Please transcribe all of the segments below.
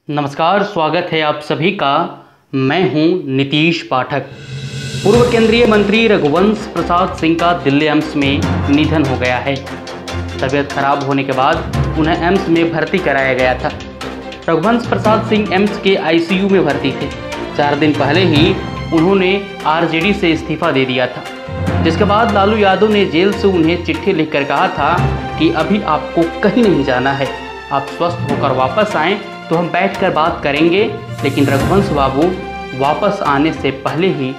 नमस्कार, स्वागत है आप सभी का। मैं हूं नीतीश पाठक। पूर्व केंद्रीय मंत्री रघुवंश प्रसाद सिंह का दिल्ली एम्स में निधन हो गया है। तबीयत खराब होने के बाद उन्हें एम्स में भर्ती कराया गया था। रघुवंश प्रसाद सिंह एम्स के आईसीयू में भर्ती थे। 4 दिन पहले ही उन्होंने आरजेडी से इस्तीफा दे दिया था, जिसके बाद लालू यादव ने जेल से उन्हें चिट्ठी लिखकर कहा था कि अभी आपको कहीं नहीं जाना है, आप स्वस्थ होकर वापस आएँ तो हम बैठकर बात करेंगे। लेकिन रघुवंश बाबू वापस आने से पहले ही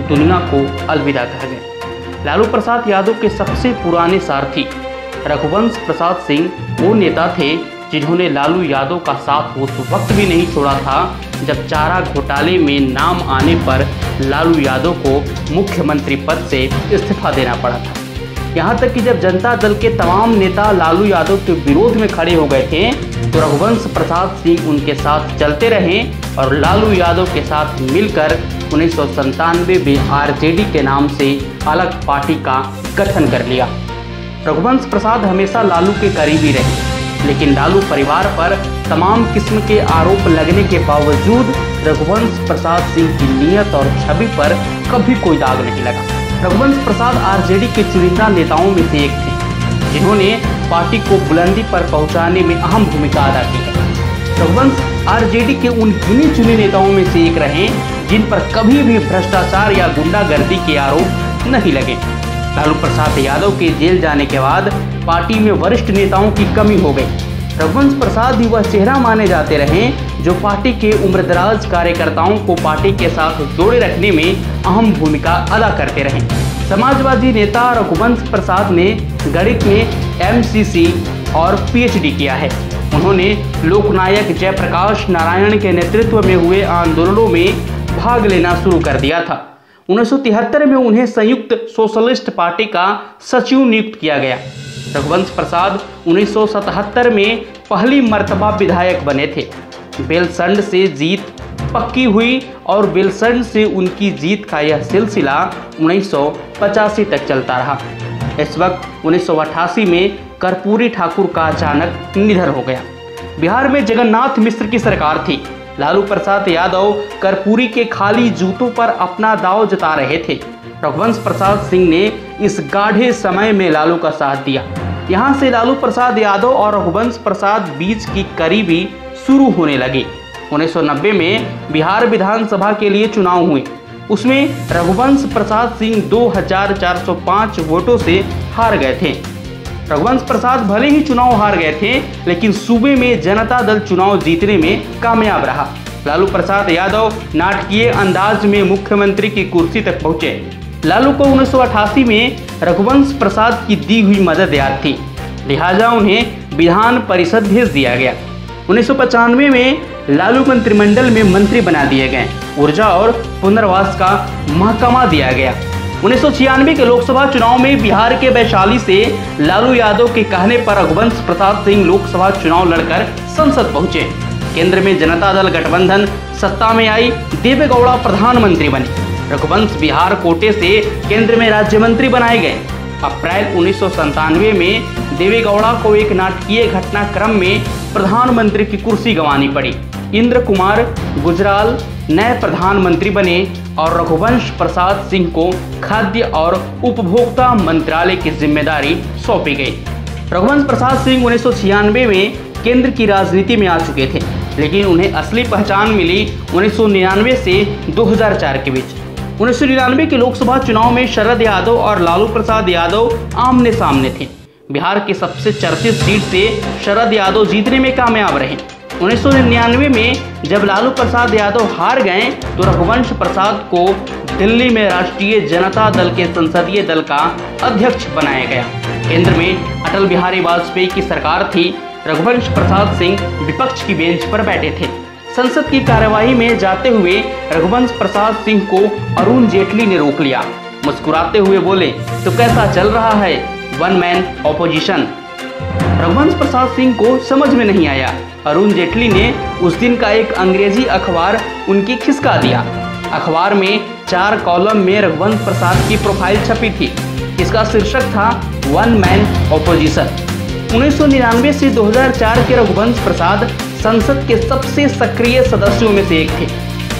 दुनिया को अलविदा कह गए। लालू प्रसाद यादव के सबसे पुराने सारथी रघुवंश प्रसाद सिंह वो नेता थे जिन्होंने लालू यादव का साथ उस वक्त भी नहीं छोड़ा था जब चारा घोटाले में नाम आने पर लालू यादव को मुख्यमंत्री पद से इस्तीफा देना पड़ा था। यहाँ तक कि जब जनता दल के तमाम नेता लालू यादव के विरोध में खड़े हो गए थे तो रघुवंश प्रसाद सिंह उनके साथ चलते रहे और लालू यादव के साथ मिलकर 1997 में आरजेडी के नाम से अलग पार्टी का गठन कर लिया। रघुवंश प्रसाद हमेशा लालू के करीबी रहे, लेकिन लालू परिवार पर तमाम किस्म के आरोप लगने के बावजूद रघुवंश प्रसाद सिंह की नीयत और छवि पर कभी कोई दाग नहीं लगा। रघुवंश प्रसाद आरजेडी के चुनिंदा नेताओं में से एक थे जिन्होंने पार्टी को बुलंदी पर पहुंचाने में अहम भूमिका अदा की है। रघुवंश आरजेडी के उन गिने चुने नेताओं में से एक रहे जिन पर कभी भी भ्रष्टाचार या गुंडागर्दी के आरोप नहीं लगे। लालू प्रसाद यादव के जेल जाने के बाद पार्टी में वरिष्ठ नेताओं की कमी हो गई। रघुवंश प्रसाद ही वह चेहरा माने जाते रहे जो पार्टी के उम्रदराज कार्यकर्ताओं को पार्टी के साथ जोड़े रखने में अहम भूमिका अदा करते रहे। समाजवादी नेता रघुवंश प्रसाद ने गणित में एमसीसी और पीएचडी किया है। उन्होंने लोकनायक जयप्रकाश नारायण के नेतृत्व में हुए आंदोलनों में भाग लेना शुरू कर दिया था। 1973 में उन्हें संयुक्त सोशलिस्ट पार्टी का सचिव नियुक्त किया गया। रघुवंश प्रसाद 1977 में पहली मर्तबा विधायक बने थे। बेलसंड से जीत पक्की हुई और बेलसंड से उनकी जीत का यह सिलसिला 1985 तक चलता रहा। इस वक्त 1988 में कर्पूरी ठाकुर का अचानक निधन हो गया। बिहार में जगन्नाथ मिश्र की सरकार थी। लालू प्रसाद यादव कर्पूरी के खाली जूतों पर अपना दांव जता रहे थे। रघुवंश प्रसाद सिंह ने इस गाढ़े समय में लालू का साथ दिया। यहाँ से लालू प्रसाद यादव और रघुवंश प्रसाद बीच की करीबी शुरू होने लगी। 1990 में बिहार विधानसभा के लिए चुनाव हुए। उसमें रघुवंश प्रसाद सिंह 2405 वोटों से हार गए थे। रघुवंश प्रसाद भले ही चुनाव हार गए थे, लेकिन सूबे में जनता दल चुनाव जीतने में कामयाब रहा। लालू प्रसाद यादव नाटकीय अंदाज में मुख्यमंत्री की कुर्सी तक पहुंचे। लालू को 1988 में रघुवंश प्रसाद की दी हुई मदद याद थी, लिहाजा उन्हें विधान परिषद भेज दिया गया। 1995 में लालू मंत्रिमंडल में मंत्री बना दिए गए। ऊर्जा और पुनर्वास का महकमा दिया गया। 1996 के लोकसभा चुनाव में बिहार के वैशाली से लालू यादव के कहने पर रघुवंश प्रसाद सिंह लोकसभा चुनाव लड़कर संसद पहुंचे। केंद्र में जनता दल गठबंधन सत्ता में आई। देवेगौड़ा प्रधानमंत्री बने। रघुवंश बिहार कोटे से केंद्र में राज्य मंत्री बनाए गए। अप्रैल 1997 में देवेगौड़ा को एक नाटकीय घटनाक्रम में प्रधानमंत्री की कुर्सी गंवानी पड़ी। इंद्र कुमार गुजराल नए प्रधानमंत्री बने और रघुवंश प्रसाद सिंह को खाद्य और उपभोक्ता मंत्रालय की जिम्मेदारी सौंपी गई। रघुवंश प्रसाद सिंह 1996 में केंद्र की राजनीति में आ चुके थे, लेकिन उन्हें असली पहचान मिली 1999 से 2004 के बीच। 1999 के लोकसभा चुनाव में शरद यादव और लालू प्रसाद यादव आमने सामने थे। बिहार की सबसे चर्चित सीट से शरद यादव जीतने में कामयाब रहे। 1999 में जब लालू प्रसाद यादव हार गए तो रघुवंश प्रसाद को दिल्ली में राष्ट्रीय जनता दल के संसदीय दल का अध्यक्ष बनाया गया। केंद्र में अटल बिहारी वाजपेयी की सरकार थी। रघुवंश प्रसाद सिंह विपक्ष की बेंच पर बैठे थे। संसद की कार्यवाही में जाते हुए रघुवंश प्रसाद सिंह को अरुण जेटली ने रोक लिया। मुस्कुराते हुए बोले, तो कैसा चल रहा है one man opposition. Raghuvansh Prasad Singh को समझ में नहीं आया। अरुण जेटली ने उस दिन का एक अंग्रेजी अखबार उनकी खिसका दिया। अखबार में 4 कॉलम में रघुवंश प्रसाद की प्रोफाइल छपी थी। इसका शीर्षक था वन मैन ऑपोजिशन। 1999 से 2004 के रघुवंश प्रसाद संसद के सबसे सक्रिय सदस्यों में से एक थे।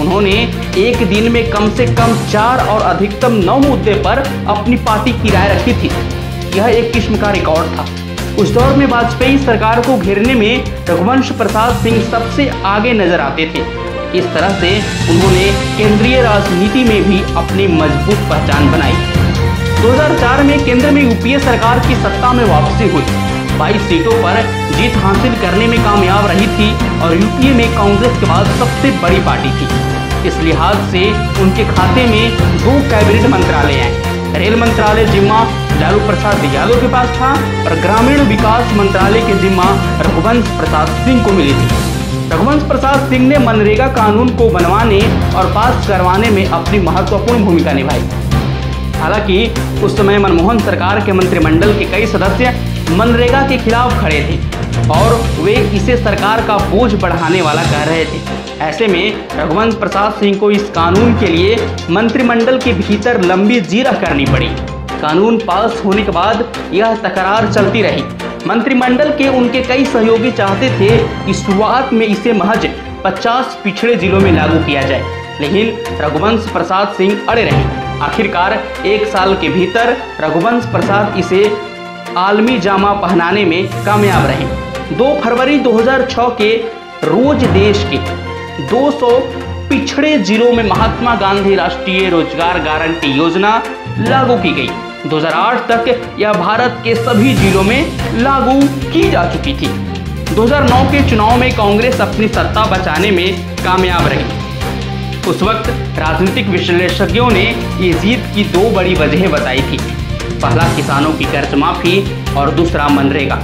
उन्होंने एक दिन में कम से कम 4 और अधिकतम 9 मुद्दे पर अपनी पार्टी की राय रखी थी। यह एक किस्म का रिकॉर्ड था। उस दौर में वाजपेयी सरकार को घेरने में रघुवंश प्रसाद सिंह सबसे आगे नजर आते थे। इस तरह से उन्होंने केंद्रीय राजनीति में भी अपनी मजबूत पहचान बनाई। 2004 में केंद्र में यूपीए सरकार की सत्ता में वापसी हुई। 22 सीटों पर जीत हासिल करने में कामयाब रही थी और यूपीए में कांग्रेस के बाद सबसे बड़ी पार्टी थी। इस लिहाज से उनके खाते में 2 कैबिनेट मंत्रालय आए। रेल मंत्रालय जिम्मा लालू प्रसाद यादव के पास था और ग्रामीण विकास मंत्रालय की जिम्मा रघुवंश प्रसाद सिंह को मिली थी। रघुवंश प्रसाद सिंह ने मनरेगा कानून को बनवाने और पास करवाने में अपनी महत्वपूर्ण भूमिका निभाई। हालांकि उस समय मनमोहन सरकार के मंत्रिमंडल के कई सदस्य मनरेगा के खिलाफ खड़े थे और वे इसे सरकार का बोझ बढ़ाने वाला कह रहे थे। ऐसे में रघुवंश प्रसाद सिंह को इस कानून के लिए मंत्रिमंडल के भीतर लंबी जीरह करनी पड़ी। कानून पास होने के बाद यह तकरार चलती रही। मंत्रिमंडल के उनके कई सहयोगी चाहते थे कि शुरुआत में इसे महज 50 पिछड़े जिलों में लागू किया जाए, लेकिन रघुवंश प्रसाद सिंह अड़े रहे। आखिरकार 1 साल के भीतर रघुवंश प्रसाद इसे आलमी जामा पहनाने में कामयाब रहे। 2 फरवरी 2006 के रोज देश के 200 पिछड़े जिलों में महात्मा गांधी राष्ट्रीय रोजगार गारंटी योजना लागू की गई। 2008 तक यह भारत के सभी जिलों में लागू की जा चुकी थी। 2009 के चुनाव में कांग्रेस अपनी सत्ता बचाने में कामयाब रही। उस वक्त राजनीतिक विश्लेषकों ने ये जीत की 2 बड़ी वजह बताई थी। पहला किसानों की कर्ज माफी और दूसरा मनरेगा।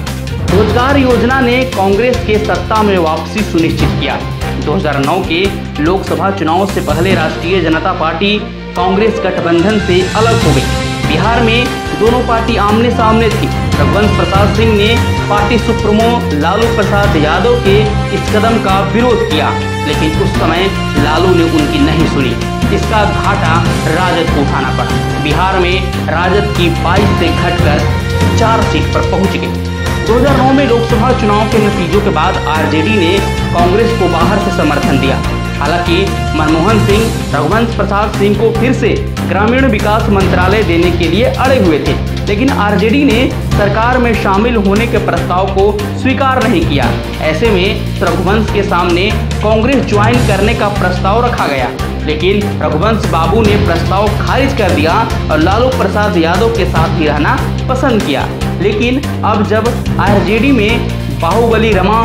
रोजगार योजना ने कांग्रेस के सत्ता में वापसी सुनिश्चित किया। 2009 के लोकसभा चुनाव से पहले राष्ट्रीय जनता पार्टी कांग्रेस गठबंधन से अलग हो गई। बिहार में दोनों पार्टी आमने सामने थी। रघुवंश प्रसाद सिंह ने पार्टी सुप्रीमो लालू प्रसाद यादव के इस कदम का विरोध किया, लेकिन उस समय लालू ने उनकी नहीं सुनी। इसका घाटा राजद को उठाना पड़ा। बिहार में राजद की 22 से घटकर 4 सीट पर पहुंच गई। 2009 में लोकसभा चुनाव के नतीजों के बाद आरजेडी ने कांग्रेस को बाहर से समर्थन दिया। हालांकि मनमोहन सिंह रघुवंश प्रसाद सिंह को फिर से ग्रामीण विकास मंत्रालय देने के लिए अड़े हुए थे, लेकिन आरजेडी ने सरकार में शामिल होने के प्रस्ताव को स्वीकार नहीं किया। ऐसे में रघुवंश के सामने कांग्रेस ज्वाइन करने का प्रस्ताव रखा गया, लेकिन रघुवंश बाबू ने प्रस्ताव खारिज कर दिया और लालू प्रसाद यादव के साथ ही रहना पसंद किया। लेकिन अब जब आरजेडी में बाहुबली रमा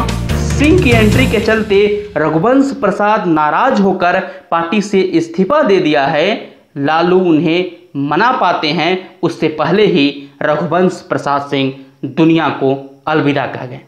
सिंह की एंट्री के चलते रघुवंश प्रसाद नाराज होकर पार्टी से इस्तीफा दे दिया है, लालू उन्हें मना पाते हैं उससे पहले ही रघुवंश प्रसाद सिंह दुनिया को अलविदा कह गए।